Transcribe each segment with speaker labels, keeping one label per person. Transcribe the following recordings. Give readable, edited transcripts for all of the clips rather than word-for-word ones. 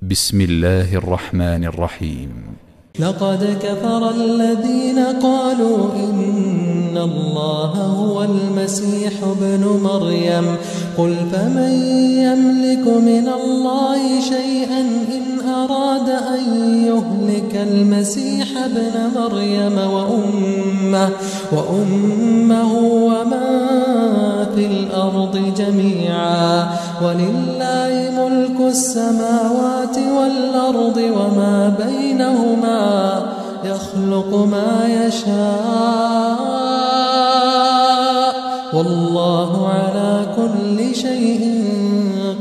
Speaker 1: بسم الله الرحمن الرحيم.
Speaker 2: لقد كفر الذين قالوا إن الله هو المسيح ابن مريم قل فمن يملك من الله شيئا إن أراد أن يهلك المسيح ابن مريم وأمه ومن في الأرض جميعا ولله ملك السماوات والأرض وما بينهما يخلق ما يشاء والله على كل شيء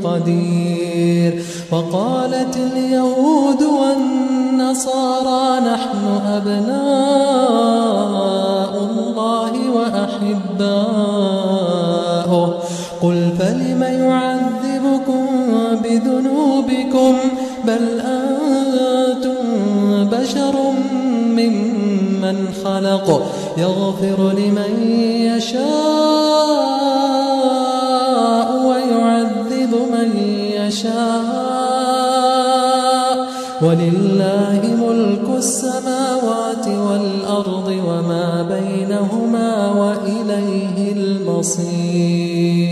Speaker 2: قدير. وقالت اليهود والنصارى نحن أبناء الله وأحباؤه قل فلم يعذبكم بذنوبكم بل أنتم بشر ممن خلق يغفر لمن يشاء ويعذب من يشاء ولله ملك السماوات والأرض وما بينهما وإليه المصير.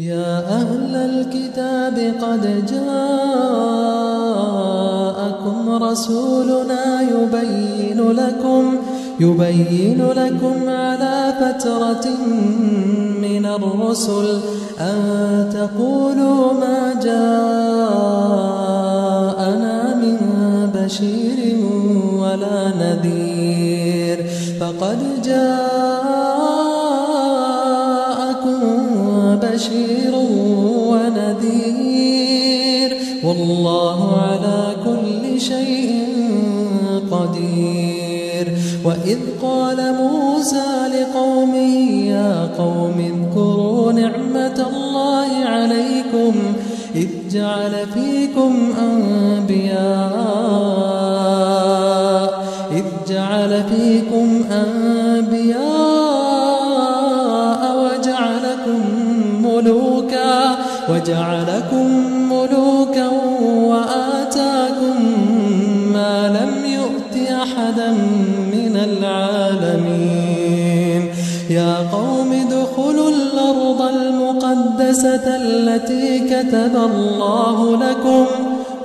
Speaker 2: يا أهل الكتاب قد جاءكم رسولنا يبين لكم على فترة من الرسل أن تقولوا ما جاءنا من بشير ولا نذير فقد جاءكم بشير ونذير والله على كل شيء قدير. وإذ قال موسى لقومه يا قوم اذكروا نعمة الله عليكم إذ جعل فيكم أنبياء وجعلكم ملوكا وآتاكم ما لم يؤت أحدا من العالمين. يا قوم ادخلوا الأرض المقدسة التي كتب الله لكم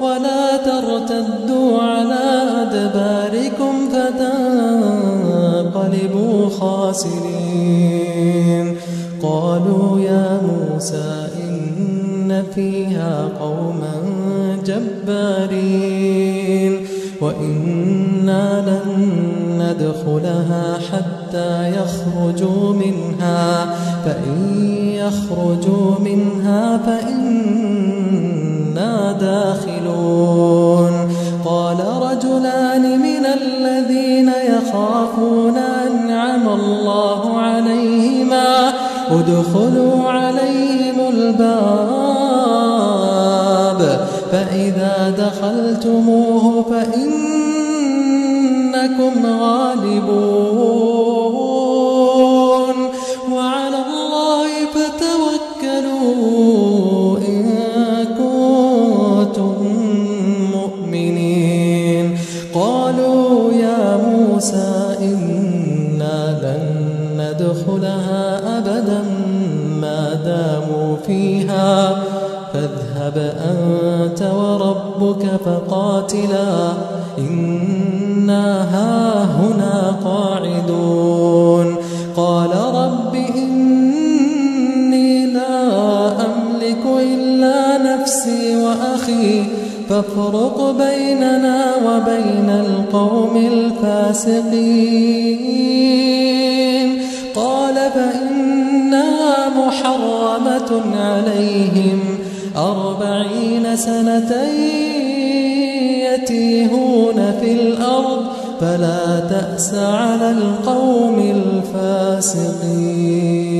Speaker 2: ولا ترتدوا على أدباركم فتنقلبوا خاسرين. قالوا يا موسى إن فيها قوما جبارين وإنا لن ندخلها حتى يخرجوا منها فإن يخرجوا منها فإنا داخلون. قال رجلان من الذين يخافون أنعم الله عليهما ادخلوا عليهم الباب فإذا دخلتموه فإنكم غالبون وعلى الله فتوكلوا إن كنتم مؤمنين. قالوا يا موسى إنا لن ندخلها أبدا ما داموا فيها فاذهب أنت وربك فقاتلا إنا هاهنا قاعدون. قال رب إني لا أملك إلا نفسي وأخي فافرق بيننا وبين القوم الفاسقين. قال فإنها محرمة عليهم 40 سنة يتيهون في الأرض فلا تأس على القوم الفاسقين.